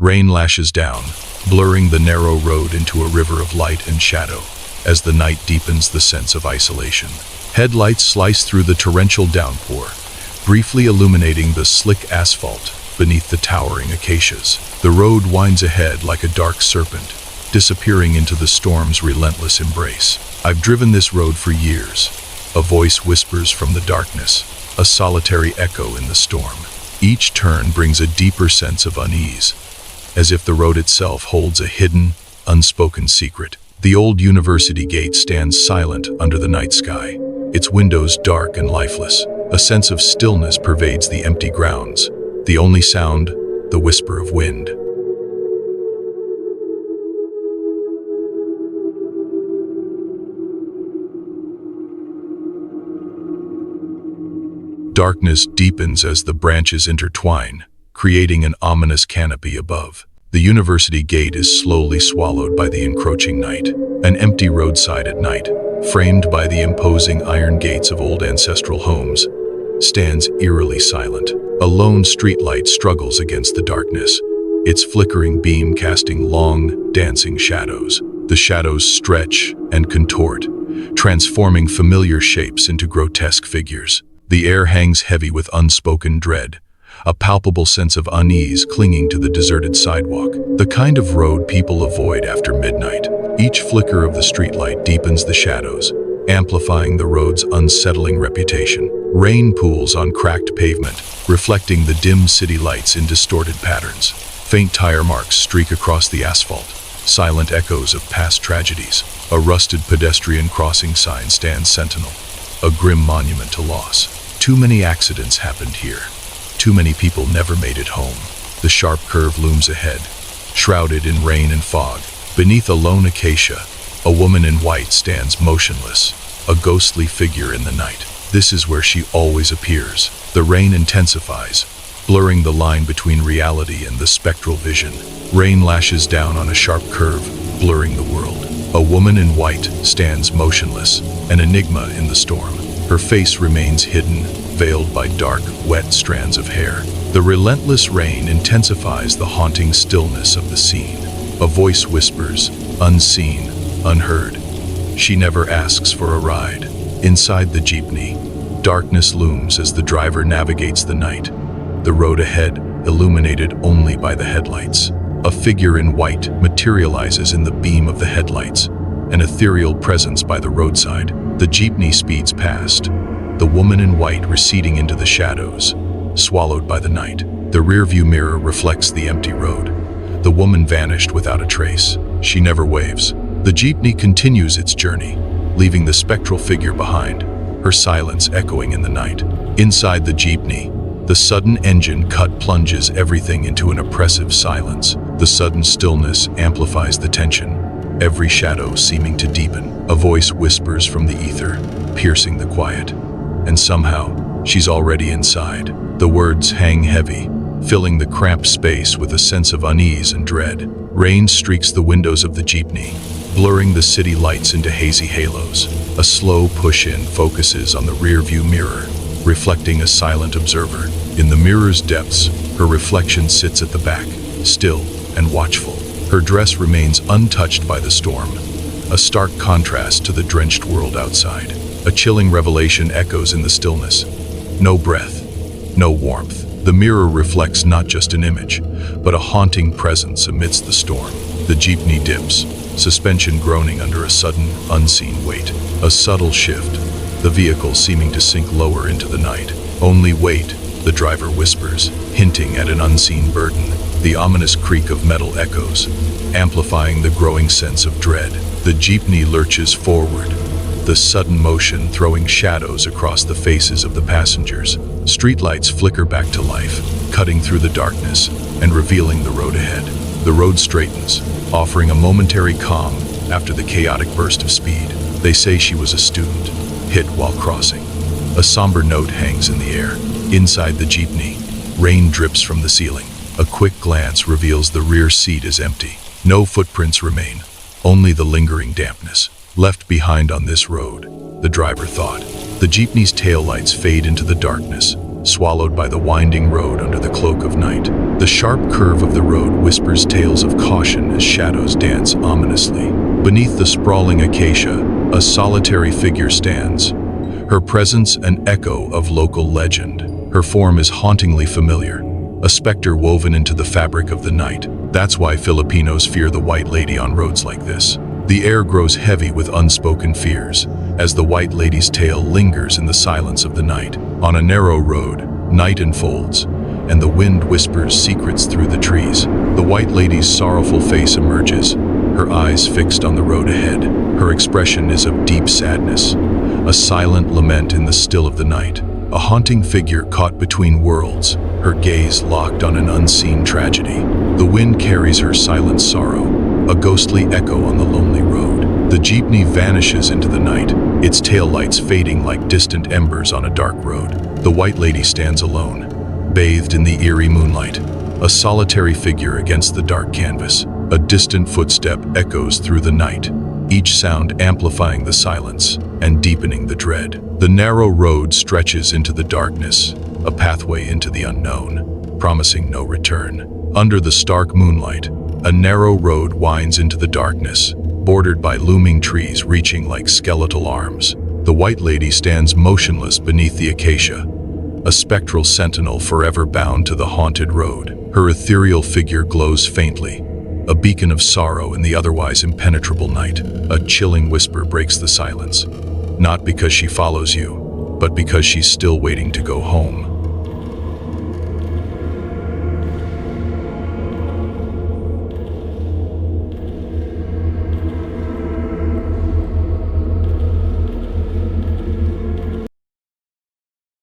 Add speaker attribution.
Speaker 1: Rain lashes down, blurring the narrow road into a river of light and shadow. As the night deepens the sense of isolation, headlights slice through the torrential downpour, briefly illuminating the slick asphalt beneath the towering acacias. The road winds ahead like a dark serpent, disappearing into the storm's relentless embrace. I've driven this road for years. A voice whispers from the darkness, a solitary echo in the storm. Each turn brings a deeper sense of unease, as if the road itself holds a hidden, unspoken secret. The old university gate stands silent under the night sky, its windows dark and lifeless. A sense of stillness pervades the empty grounds. The only sound, the whisper of wind. Darkness deepens as the branches intertwine, creating an ominous canopy above. The university gate is slowly swallowed by the encroaching night. An empty roadside at night, framed by the imposing iron gates of old ancestral homes, stands eerily silent. A lone streetlight struggles against the darkness, its flickering beam casting long, dancing shadows. The shadows stretch and contort, transforming familiar shapes into grotesque figures. The air hangs heavy with unspoken dread, a palpable sense of unease clinging to the deserted sidewalk, the kind of road people avoid after midnight. Each flicker of the streetlight deepens the shadows, amplifying the road's unsettling reputation. Rain pools on cracked pavement, reflecting the dim city lights in distorted patterns. Faint tire marks streak across the asphalt, silent echoes of past tragedies. A rusted pedestrian crossing sign stands sentinel, a grim monument to loss. Too many accidents happened here. Too many people never made it home. The sharp curve looms ahead, shrouded in rain and fog. Beneath a lone acacia, a woman in white stands motionless, a ghostly figure in the night. This is where she always appears. The rain intensifies, blurring the line between reality and the spectral vision. Rain lashes down on a sharp curve, blurring the world. A woman in white stands motionless, an enigma in the storm. Her face remains hidden, veiled by dark, wet strands of hair. The relentless rain intensifies the haunting stillness of the scene. A voice whispers, unseen, unheard. She never asks for a ride. Inside the jeepney, darkness looms as the driver navigates the night. The road ahead, illuminated only by the headlights. A figure in white materializes in the beam of the headlights, an ethereal presence by the roadside. The jeepney speeds past, the woman in white receding into the shadows, swallowed by the night. The rearview mirror reflects the empty road. The woman vanished without a trace. She never waves. The jeepney continues its journey, leaving the spectral figure behind, her silence echoing in the night. Inside the jeepney, the sudden engine cut plunges everything into an oppressive silence. The sudden stillness amplifies the tension, every shadow seeming to deepen. A voice whispers from the ether, piercing the quiet. And somehow, she's already inside. The words hang heavy, filling the cramped space with a sense of unease and dread. Rain streaks the windows of the jeepney, blurring the city lights into hazy halos. A slow push-in focuses on the rearview mirror, reflecting a silent observer. In the mirror's depths, her reflection sits at the back, still and watchful. Her dress remains untouched by the storm, a stark contrast to the drenched world outside. A chilling revelation echoes in the stillness. No breath, no warmth. The mirror reflects not just an image, but a haunting presence amidst the storm. The jeepney dips, suspension groaning under a sudden, unseen weight. A subtle shift, the vehicle seeming to sink lower into the night. Only wait, the driver whispers, hinting at an unseen burden. The ominous creak of metal echoes, amplifying the growing sense of dread. The jeepney lurches forward, the sudden motion throwing shadows across the faces of the passengers. Streetlights flicker back to life, cutting through the darkness and revealing the road ahead. The road straightens, offering a momentary calm after the chaotic burst of speed. They say she was a student, hit while crossing. A somber note hangs in the air. Inside the jeepney, rain drips from the ceiling. A quick glance reveals the rear seat is empty. No footprints remain, only the lingering dampness. Left behind on this road, the driver thought. The jeepney's taillights fade into the darkness, swallowed by the winding road under the cloak of night. The sharp curve of the road whispers tales of caution as shadows dance ominously. Beneath the sprawling acacia, a solitary figure stands, her presence an echo of local legend. Her form is hauntingly familiar, a specter woven into the fabric of the night. That's why Filipinos fear the White Lady on roads like this. The air grows heavy with unspoken fears, as the White Lady's tale lingers in the silence of the night. On a narrow road, night unfolds, and the wind whispers secrets through the trees. The White Lady's sorrowful face emerges, her eyes fixed on the road ahead. Her expression is of deep sadness, a silent lament in the still of the night. A haunting figure caught between worlds, her gaze locked on an unseen tragedy. The wind carries her silent sorrow, a ghostly echo on the lonely road. The jeepney vanishes into the night, its taillights fading like distant embers on a dark road. The White Lady stands alone, bathed in the eerie moonlight, a solitary figure against the dark canvas. A distant footstep echoes through the night, each sound amplifying the silence and deepening the dread. The narrow road stretches into the darkness, a pathway into the unknown, promising no return. Under the stark moonlight, a narrow road winds into the darkness, bordered by looming trees reaching like skeletal arms. The White Lady stands motionless beneath the acacia, a spectral sentinel forever bound to the haunted road. Her ethereal figure glows faintly, a beacon of sorrow in the otherwise impenetrable night. A chilling whisper breaks the silence, not because she follows you, but because she's still waiting to go home.